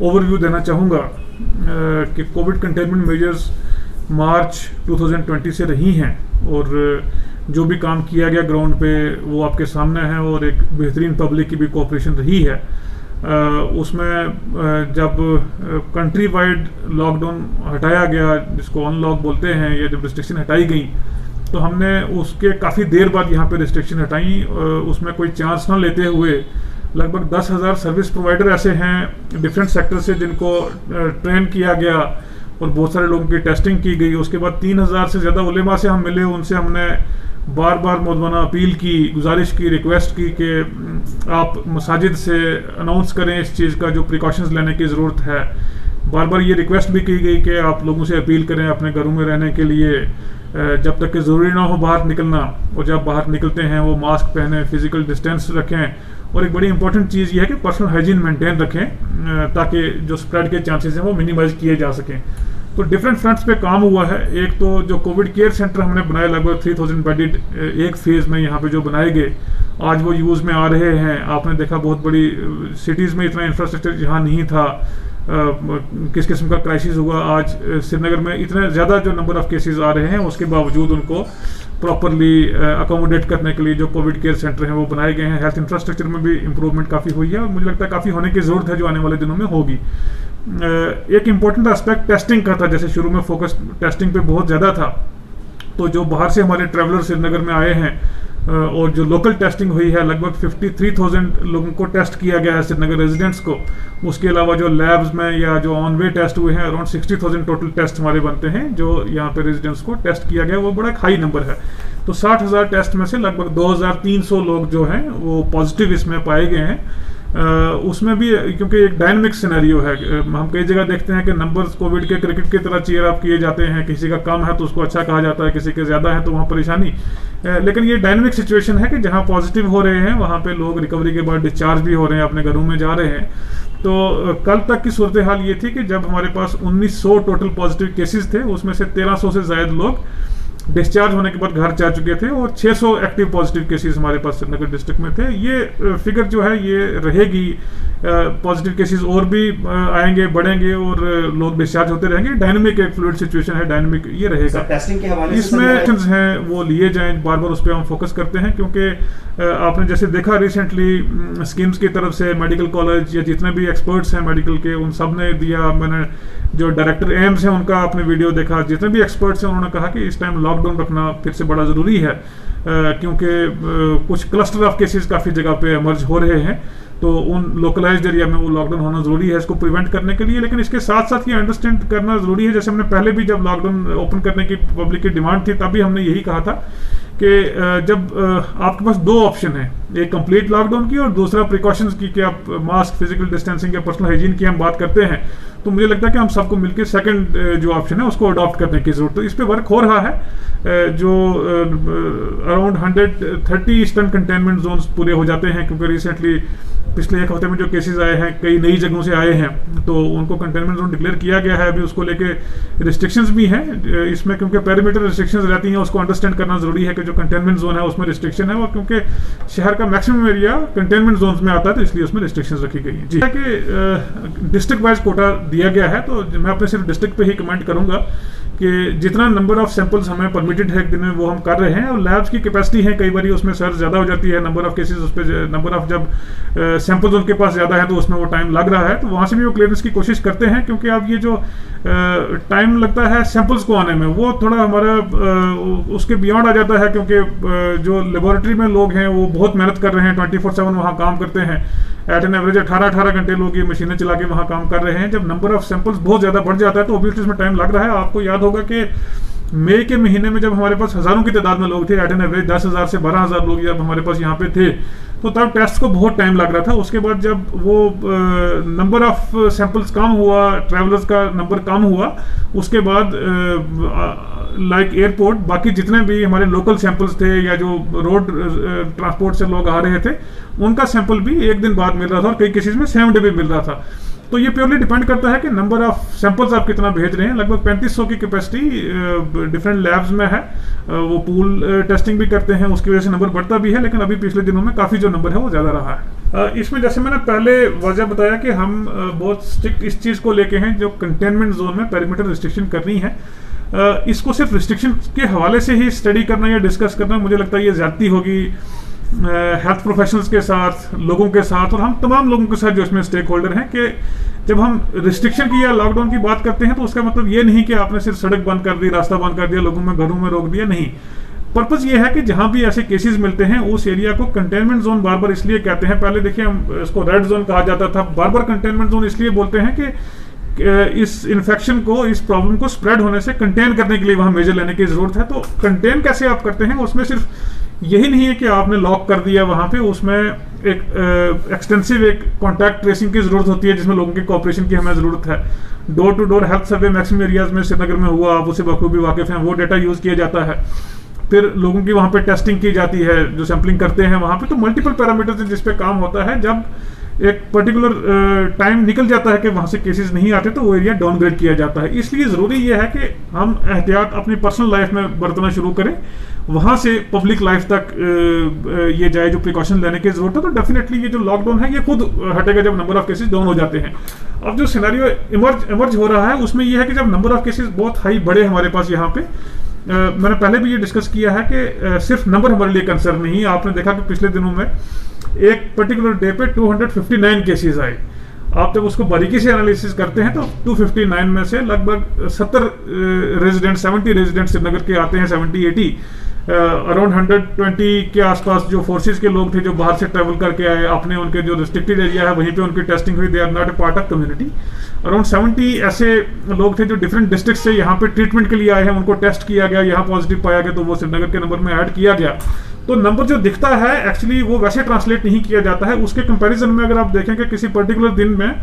Overview देना चाहूँगा कि कोविड कंटेनमेंट मेजर्स मार्च 2020 से रही हैं और जो भी काम किया गया ग्राउंड पे वो आपके सामने है और एक बेहतरीन पब्लिक की भी कोऑपरेशन रही है। उसमें जब कंट्री वाइड लॉकडाउन हटाया गया, जिसको अनलॉक बोलते हैं, या जब रिस्ट्रिक्शन हटाई गई, तो हमने उसके काफ़ी देर बाद यहाँ पे रिस्ट्रिक्शन हटाई। उसमें कोई चांस ना लेते हुए लगभग 10,000 सर्विस प्रोवाइडर ऐसे हैं डिफरेंट सेक्टर से जिनको ट्रेन किया गया और बहुत सारे लोगों की टेस्टिंग की गई। उसके बाद 3,000 से ज़्यादा उलेमा से हम मिले, उनसे हमने बार बार मौजूदा अपील की, गुजारिश की, रिक्वेस्ट की कि आप मसाजिद से अनाउंस करें इस चीज़ का जो प्रिकॉशंस लेने की ज़रूरत है। बार बार ये रिक्वेस्ट भी की गई कि आप लोगों से अपील करें अपने घरों में रहने के लिए, जब तक कि ज़रूरी ना हो बाहर निकलना, और जब बाहर निकलते हैं वो मास्क पहने, फिजिकल डिस्टेंस रखें, और एक बड़ी इंपॉर्टेंट चीज़ ये है कि पर्सनल हाइजीन मेंटेन रखें ताकि जो स्प्रेड के चांसेस हैं वो मिनिमाइज किए जा सकें। तो डिफरेंट फ्रंट्स पे काम हुआ है। एक तो जो कोविड केयर सेंटर हमने बनाए लगभग 3000 बेडेड एक फेज़ में यहाँ पे जो बनाए गए, आज वो यूज़ में आ रहे हैं। आपने देखा बहुत बड़ी सिटीज़ में इतना इंफ्रास्ट्रक्चर यहाँ नहीं था, किस किस्म का क्राइसिस हुआ। आज श्रीनगर में इतने ज़्यादा जो नंबर ऑफ केसेस आ रहे हैं, उसके बावजूद उनको प्रॉपरली अकोमोडेट करने के लिए जो कोविड केयर सेंटर हैं वो बनाए गए हैं। हेल्थ इंफ्रास्ट्रक्चर में भी इंप्रूवमेंट काफ़ी हुई है और मुझे लगता है काफ़ी होने की ज़रूरत है जो आने वाले दिनों में होगी। एक इम्पॉर्टेंट एस्पेक्ट टेस्टिंग का था, जैसे शुरू में फोकस टेस्टिंग पे बहुत ज़्यादा था, तो जो बाहर से हमारे ट्रैवलर श्रीनगर में आए हैं और जो लोकल टेस्टिंग हुई है, लगभग 53,000 लोगों को टेस्ट किया गया है श्रीनगर रेजिडेंट्स को। उसके अलावा जो लैब्स में या जो ऑन वे टेस्ट हुए हैं, अराउंड 60,000 टोटल टेस्ट हमारे बनते हैं जो यहाँ पे रेजिडेंट्स को टेस्ट किया गया, वो बड़ा एक हाई नंबर है। तो 60,000 टेस्ट में से लगभग 2,300 लोग जो हैं वो पॉजिटिव इसमें पाए गए हैं। उसमें भी क्योंकि एक डायनामिक सिनेरियो है, हम कई जगह देखते हैं कि नंबर्स कोविड के क्रिकेट की तरह चीयर अप किए जाते हैं, किसी का कम है तो उसको अच्छा कहा जाता है, किसी के ज़्यादा है तो वहाँ परेशानी। लेकिन ये डायनामिक सिचुएशन है कि जहाँ पॉजिटिव हो रहे हैं वहाँ पे लोग रिकवरी के बाद डिस्चार्ज भी हो रहे हैं, अपने घरों में जा रहे हैं। तो कल तक की सूरत हाल ये थी कि जब हमारे पास 1900 टोटल पॉजिटिव केसेस थे, उसमें से 1300 से ज़ायद लोग डिस्चार्ज होने के बाद घर जा चुके थे और 600 एक्टिव पॉजिटिव केसेस हमारे पास श्रीनगर डिस्ट्रिक्ट में थे। ये फिगर जो है ये रहेगी, पॉजिटिव केसेस और भी आएंगे, बढ़ेंगे और लोग डिस्चार्ज होते रहेंगे। डायनामिक एक फ्लूइड सिचुएशन है, डायनामिक ये रहेगा। टेस्टिंग के हवाले से इसमें एक्शंस हैं वो लिए जाएं, बार बार उस पर हम फोकस करते हैं क्योंकि आपने जैसे देखा रिसेंटली स्कीम्स की तरफ से मेडिकल कॉलेज या जितने भी एक्सपर्ट्स हैं मेडिकल के, उन सब ने दिया। मैंने जो डायरेक्टर एम्स हैं उनका आपने वीडियो देखा, जितने भी एक्सपर्ट्स हैं उन्होंने कहा कि इस टाइम लॉकडाउन रखना फिर से बड़ा ज़रूरी है क्योंकि कुछ क्लस्टर ऑफ केसेस काफ़ी जगह पे एमर्ज हो रहे हैं, तो उन लोकलाइज्ड एरिया में वो लॉकडाउन होना ज़रूरी है इसको प्रिवेंट करने के लिए। लेकिन इसके साथ साथ ये अंडरस्टैंड करना ज़रूरी है, जैसे हमने पहले भी जब लॉकडाउन ओपन करने की पब्लिक की डिमांड थी तभी हमने यही कहा था कि जब आपके पास दो ऑप्शन है, एक कंप्लीट लॉकडाउन की और दूसरा प्रिकॉशंस की, कि आप मास्क, फिजिकल डिस्टेंसिंग या पर्सनल हाइजीन की हम बात करते हैं, तो मुझे लगता है कि हम सबको मिलकर सेकंड जो ऑप्शन है उसको अडॉप्ट करने की जरूरत है। इस पे वर्क हो रहा है। जो अराउंड 130 ईस्टर्न कंटेनमेंट जोन्स पूरे हो जाते हैं, क्योंकि रिसेंटली पिछले एक हफ्ते में जो केसेस आए हैं कई नई जगहों से आए हैं, तो उनको कंटेनमेंट जोन डिक्लेयर किया गया है। अभी उसको लेके रिस्ट्रिक्शंस भी हैं इसमें, क्योंकि पेरीमीटर रिस्ट्रिक्शंस रहती हैं, उसको अंडरस्टैंड करना जरूरी है कि जो कंटेनमेंट जोन है उसमें रिस्ट्रिक्शन है, और क्योंकि शहर का मैक्सिमम एरिया कंटेनमेंट जोन में आता है तो इसलिए उसमें रिस्ट्रिक्शंस रखी गई है। जी, कि डिस्ट्रिक्ट वाइज कोटा दिया गया है, तो मैं अपने सिर्फ डिस्ट्रिक्ट पे ही कमेंट करूंगा कि जितना नंबर ऑफ सैंपल्स हमें परमिटेड है एक दिन में वो हम कर रहे हैं, और लैब्स की कैपेसिटी है कई बार उसमें सर्च ज़्यादा हो जाती है, नंबर ऑफ केसेस उस पर, नंबर ऑफ जब सैंपल्स उनके पास ज़्यादा है तो उसमें वो टाइम लग रहा है, तो वहाँ से भी वो क्लियरेंस की कोशिश करते हैं। क्योंकि अब ये जो टाइम लगता है सैंपल्स को आने में, वो थोड़ा हमारा उसके बियॉन्ड आ जाता है, क्योंकि जो लेबोरेटरी में लोग हैं वो बहुत मेहनत कर रहे हैं, 24/7 वहाँ काम करते हैं। एट एन एवरेज 18 घंटे लोग ये मशीनें चला के वहाँ काम कर रहे हैं। जब नंबर ऑफ सैंपल्स बहुत ज़्यादा बढ़ जाता है तो ऑब्वियसली इसमें टाइम लग रहा है। आपको याद होगा कि मई के महीने में जब हमारे पास हज़ारों की तादाद में लोग थे, एट एन एवरेज 10,000 से 12,000 लोग जब हमारे पास यहाँ पे थे, तो तब टेस्ट को बहुत टाइम लग रहा था। उसके बाद जब वो नंबर ऑफ सैंपल्स कम हुआ, ट्रैवलर्स का नंबर कम हुआ, उसके बाद लाइक एयरपोर्ट, बाकी जितने भी हमारे लोकल सैंपल्स थे या जो रोड ट्रांसपोर्ट से लोग आ रहे थे, उनका सैंपल भी एक दिन बाद मिल रहा था और कई केसेस में 7 डे भी मिल रहा था। तो ये प्योरली डिपेंड करता है कि नंबर ऑफ सैंपल्स आप कितना भेज रहे हैं। लगभग 3500 की कैपेसिटी डिफरेंट लैब्स में है। वो पूल टेस्टिंग भी करते हैं, उसकी वजह से नंबर बढ़ता भी है, लेकिन अभी पिछले दिनों में काफ़ी जो नंबर है वो ज़्यादा रहा है। इसमें जैसे मैंने पहले वजह बताया कि हम बहुत स्ट्रिक्ट इस चीज़ को लेके हैं, जो कंटेनमेंट जोन में पेरीमीटर रिस्ट्रिक्शन करनी है, इसको सिर्फ रिस्ट्रिक्शन के हवाले से ही स्टडी करना या डिस्कस करना मुझे लगता है ये ज़्यादती होगी हेल्थ प्रोफेशनल्स के साथ, लोगों के साथ, और हम तमाम लोगों के साथ जो इसमें स्टेक होल्डर हैं, कि जब हम रिस्ट्रिक्शन की या लॉकडाउन की बात करते हैं तो उसका मतलब ये नहीं कि आपने सिर्फ सड़क बंद कर दी, रास्ता बंद कर दिया, लोगों में घरों में रोक दिया, नहीं। पर्पस ये है कि जहां भी ऐसे केसेस मिलते हैं उस एरिया को कंटेनमेंट जोन बार बार इसलिए कहते हैं, पहले देखिए हम इसको रेड जोन कहा जाता था, बार बार कंटेनमेंट जोन इसलिए बोलते हैं कि इस इन्फेक्शन को, इस प्रॉब्लम को स्प्रेड होने से कंटेन करने के लिए वहां मेजर लेने की जरूरत है। तो कंटेन कैसे आप करते हैं, उसमें सिर्फ यही नहीं है कि आपने लॉक कर दिया वहां पे, उसमें एक एक्सटेंसिव एक कॉन्टैक्ट ट्रेसिंग की जरूरत होती है, जिसमें लोगों की कॉपरेशन की हमें जरूरत है। Door to door health survey maximum areas में श्रीनगर में हुआ, आप उसे बखूबी वाकिफ हैं, वो डेटा यूज किया जाता है। फिर लोगों की वहां पे टेस्टिंग की जाती है, जो सैंपलिंग करते हैं वहां पे, तो मल्टीपल पैरामीटर्स हैं जिस पे काम होता है। जब एक पर्टिकुलर टाइम निकल जाता है कि वहां से केसेस नहीं आते तो वो एरिया डाउनग्रेड किया जाता है। इसलिए जरूरी ये है कि हम एहतियात अपनी पर्सनल लाइफ में बरतना शुरू करें, वहां से पब्लिक लाइफ तक ये जाए, जो प्रिकॉशन लेने की जरूरत है। तो डेफिनेटली ये जो लॉकडाउन है ये खुद हटेगा जब नंबर ऑफ केसेस डाउन हो जाते हैं। अब जो सिनेरियो इमर्ज हो रहा है उसमें यह है कि जब नंबर ऑफ केसेस बहुत हाई बढ़े हमारे पास यहाँ पे, मैंने पहले भी ये डिस्कस किया है कि सिर्फ नंबर हमारे लिए कंसर्न नहीं। आपने देखा कि पिछले दिनों में एक पर्टिकुलर डे पे 259 केसेस आए। आप जब उसको बारीकी से एनालिसिस करते हैं तो 259 में से लगभग 70 रेजिडेंट श्रीनगर के आते हैं, 70-80 अराउंड 120 के आसपास जो फोर्सेस के लोग थे जो बाहर से ट्रैवल करके आए, अपने उनके जो रिस्ट्रिक्टेड एरिया है वहीं पे उनकी टेस्टिंग हुई, they are not a part of community. Around 70 ऐसे लोग थे जो डिफरेंट डिस्ट्रिक्ट से यहाँ पे ट्रीटमेंट के लिए आए हैं, उनको टेस्ट किया गया, यहाँ पॉजिटिव पाया गया तो वो श्रीनगर के नंबर में ऐड किया गया। तो नंबर जो दिखता है एक्चुअली वो वैसे ट्रांसलेट नहीं किया जाता है। उसके कंपैरिजन में अगर आप देखें कि किसी पर्टिकुलर दिन में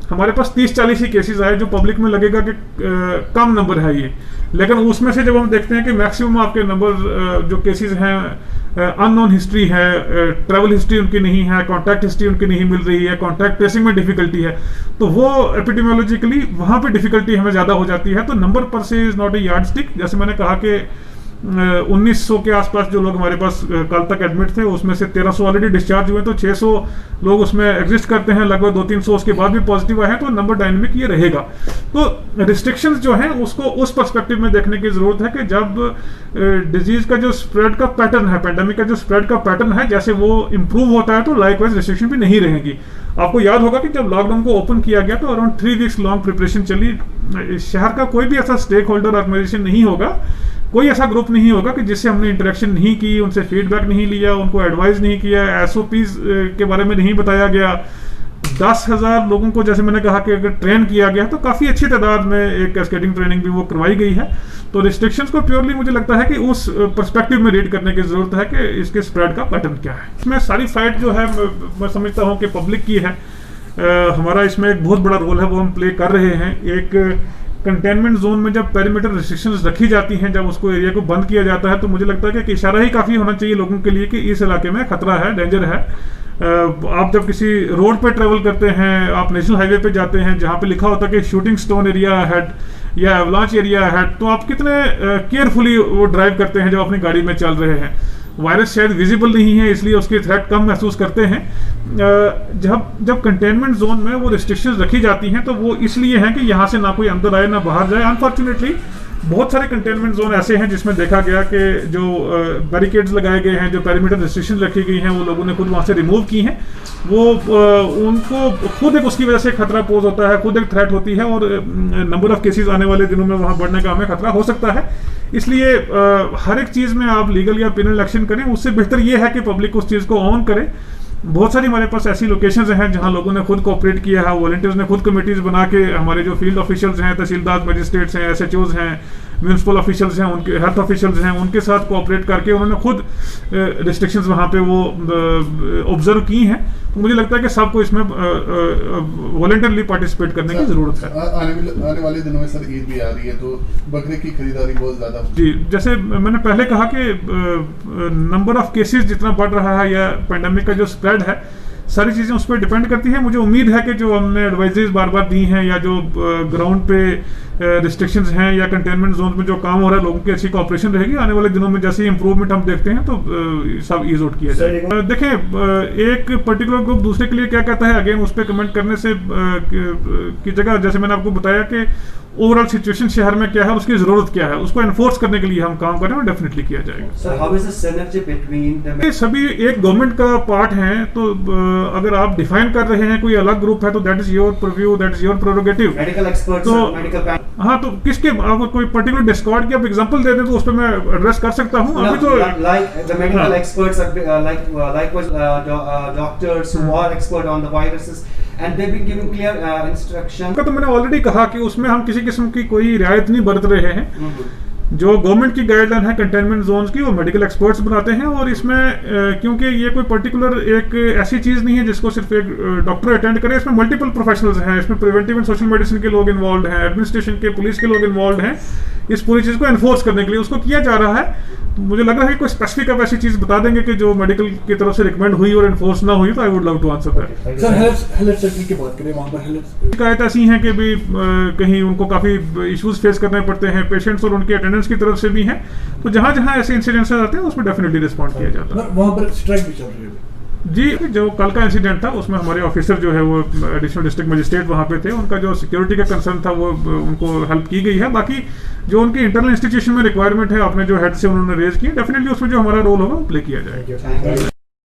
हमारे पास 30-40 ही केसेस आए, जो पब्लिक में लगेगा कि कम नंबर है ये, लेकिन उसमें से जब हम देखते हैं कि मैक्सिमम आपके नंबर जो केसेस हैं अननोन हिस्ट्री है, ट्रैवल हिस्ट्री उनकी नहीं है, कॉन्टैक्ट हिस्ट्री उनकी नहीं मिल रही है, कॉन्टैक्ट ट्रेसिंग में डिफिकल्टी है, तो वो एपिडेमियोलॉजिकली वहाँ पे डिफिकल्टी हमें ज़्यादा हो जाती है। तो नंबर पर से is not a yard stick. जैसे मैंने कहा कि 1900 के आसपास जो लोग हमारे पास कल तक एडमिट थे, उसमें से 1300 ऑलरेडी डिस्चार्ज हुए, तो 600 लोग उसमें एग्जिस्ट करते हैं, लगभग 200-300 उसके बाद भी पॉजिटिव आए हैं, तो नंबर डायनेमिक ये रहेगा। तो रिस्ट्रिक्शंस जो हैं उसको उस पर्सपेक्टिव में देखने की जरूरत है कि जब डिजीज का जो स्प्रेड का पैटर्न है, पेंडेमिक का जो स्प्रेड का पैटर्न है, जैसे वो इंप्रूव होता है तो लाइकवाइज रिस्ट्रिक्शन भी नहीं रहेंगी। आपको याद होगा कि जब लॉकडाउन को ओपन किया गया तो अराउंड 3 वीक्स लॉन्ग प्रिपरेशन चली। शहर का कोई भी ऐसा स्टेक होल्डर ऑर्गेनाइजेशन नहीं होगा, कोई ऐसा ग्रुप नहीं होगा कि जिससे हमने इंटरेक्शन नहीं की, उनसे फीडबैक नहीं लिया, उनको एडवाइस नहीं किया, एसओपीज के बारे में नहीं बताया गया। 10,000 लोगों को जैसे मैंने कहा कि अगर ट्रेन किया गया तो काफ़ी अच्छी तादाद में एक कैस्केडिंग ट्रेनिंग भी वो करवाई गई है। तो रिस्ट्रिक्शंस को प्योरली मुझे लगता है कि उस पर्सपेक्टिव में रीड करने की जरूरत है कि इसके स्प्रेड का पैटर्न क्या है। इसमें सारी फाइट जो है मैं समझता हूँ कि पब्लिक की है। हमारा इसमें एक बहुत बड़ा रोल है, वो हम प्ले कर रहे हैं। एक कंटेनमेंट जोन में जब पेरीमीटर रिस्ट्रिक्शंस रखी जाती हैं, जब उसको एरिया को बंद किया जाता है, तो मुझे लगता है कि इशारा ही काफ़ी होना चाहिए लोगों के लिए कि इस इलाके में खतरा है, डेंजर है। आप जब किसी रोड पे ट्रेवल करते हैं, आप नेशनल हाईवे पे जाते हैं जहाँ पे लिखा होता है कि शूटिंग स्टोन एरिया हेड या एवलांच एरिया हेड, तो आप कितने केयरफुली वो ड्राइव करते हैं जब अपनी गाड़ी में चल रहे हैं। वायरस शायद विजिबल नहीं है इसलिए उसकी थ्रेट कम महसूस करते हैं। जब कंटेनमेंट जोन में वो रिस्ट्रिक्शंस रखी जाती हैं तो वो इसलिए हैं कि यहाँ से ना कोई अंदर आए ना बाहर जाए। अनफॉर्चुनेटली बहुत सारे कंटेनमेंट जोन ऐसे हैं जिसमें देखा गया कि जो बैरिकेड्स लगाए गए हैं, जो पेरीमीटर रिस्ट्रिक्शन रखी गई हैं, वो लोगों ने खुद वहाँ से रिमूव की हैं। वो उनको खुद एक उसकी वजह से खतरा पोज होता है, खुद एक थ्रेट होती है, और नंबर ऑफ केसेस आने वाले दिनों में वहाँ बढ़ने का हमें खतरा हो सकता है। इसलिए हर एक चीज़ में आप लीगल या पेनल एक्शन करें, उससे बेहतर ये है कि पब्लिक उस चीज़ को ऑन करे। बहुत सारी हमारे पास ऐसी लोकेशंस हैं जहां लोगों ने खुद कोऑपरेट किया है, वॉलंटियर्स ने खुद कमेटीज बना के, हमारे जो फील्ड ऑफिशियल्स हैं, तहसीलदार, मजिस्ट्रेट्स हैं, एसएचओज हैं, म्यूनसिपल ऑफिशियल्स हैं, उनके हेल्थ ऑफिशियल्स हैं, उनके साथ कोऑपरेट करके उन्होंने खुद रिस्ट्रिक्शंस वहाँ पे वो ऑब्जर्व की हैं। तो मुझे लगता है कि सबको इसमें वॉलंटियरली पार्टिसिपेट करने की जरूरत है। आने वाले दिनों में सर ईद भी आ रही है, तो बकरे की खरीदारी बहुत ज्यादा। जी, जैसे मैंने पहले कहा कि नंबर ऑफ केसेस जितना बढ़ रहा है या पेंडेमिक का जो स्प्रेड है, सारी चीज़ें उस पर डिपेंड करती है। मुझे उम्मीद है कि जो हमने एडवाइजरीज बार बार दी हैं या जो ग्राउंड पे रिस्ट्रिक्शंस हैं या कंटेनमेंट जोन में जो काम हो रहा है, लोगों की अच्छी कॉपरेशन रहेगी। आने वाले दिनों में जैसे ही इंप्रूवमेंट हम देखते हैं तो सब ईज आउट किया जाएगा। देखें, एक पर्टिकुलर ग्रुप दूसरे के लिए क्या कहता है, अगेन उस पर कमेंट करने से की जगह, जैसे मैंने आपको बताया कि ओवरऑल सिचुएशन शहर में क्या है, उसकी जरूरत क्या है, उसको एनफोर्स करने के लिए हम काम कर रहे हैं और डेफिनेटली किया जाएगा। Sir, how is the synergy between the ये सभी एक गवर्नमेंट का पार्ट हैं, तो अगर आप डिफाइन कर रहे हैं कोई अलग ग्रुप है तो that is your preview, that is your prerogative. medical experts, तो medical panel? हाँ, तो किसके अगर कोई पर्टिकुलर डिस्कॉर्ड की आप एग्जांपल दे दें तो उस पर मैं एड्रेस कर सकता हूँ। अभी तो Like the medical हाँ। experts, likewise doctors who are expert on the viruses, and they've been giving clear instruction. का तो मैंने ऑलरेडी कहा कि उसमें हम किसी किस्म की कोई रियायत नहीं बरत रहे हैं। जो गवर्नमेंट की गाइडलाइन है कंटेनमेंट जोन्स की, वो मेडिकल एक्सपर्ट्स बनाते हैं, और इसमें क्योंकि ये कोई पर्टिकुलर एक ऐसी चीज़ नहीं है जिसको सिर्फ एक डॉक्टर अटेंड करे, इसमें मल्टीपल प्रोफेशनल्स हैं, इसमें प्रिवेंटिव एंड सोशल मेडिसिन के लोग इन्वॉल्व हैं, एडमिनिस्ट्रेशन के, पुलिस के लोग इन्वॉल्व हैं। इस पूरी चीज़ को एनफोर्स करने के लिए उसको किया जा रहा है। तो मुझे लग रहा है कि कोई स्पेसिफिक आप ऐसी चीज़ बता देंगे कि जो मेडिकल की तरफ से रिकमेंड हुई और एनफोर्स ना हुई, तो I would love to answer that. Sir health circle की बात करें, वहाँ पर हेल्थ शिकायत ऐसी हैं कि भी कहीं उनको काफ़ी इश्यूज फेस करने पड़ते हैं पेशेंट्स और उनके अटेंडेंट्स की तरफ से भी हैं। तो जहाँ जहाँ ऐसे इंसिडेंट्स आते हैं उसमें डेफिनेटली रिस्पॉन्ड किया जाता है। वहाँ पर स्ट्राइक भी चल रही है जी, जो कल का इंसिडेंट था उसमें हमारे ऑफिसर जो है वो एडिशनल डिस्ट्रिक्ट मजिस्ट्रेट वहाँ पे थे, उनका जो सिक्योरिटी का कंसर्न था वो उनको हेल्प की गई है। बाकी जो उनके इंटरनल इंस्टीट्यूशन में रिक्वायरमेंट है, अपने जो हेड से उन्होंने रेज की, डेफिनेटली उसमें जो हमारा रोल होगा वो प्ले किया जाएगा। Thank you.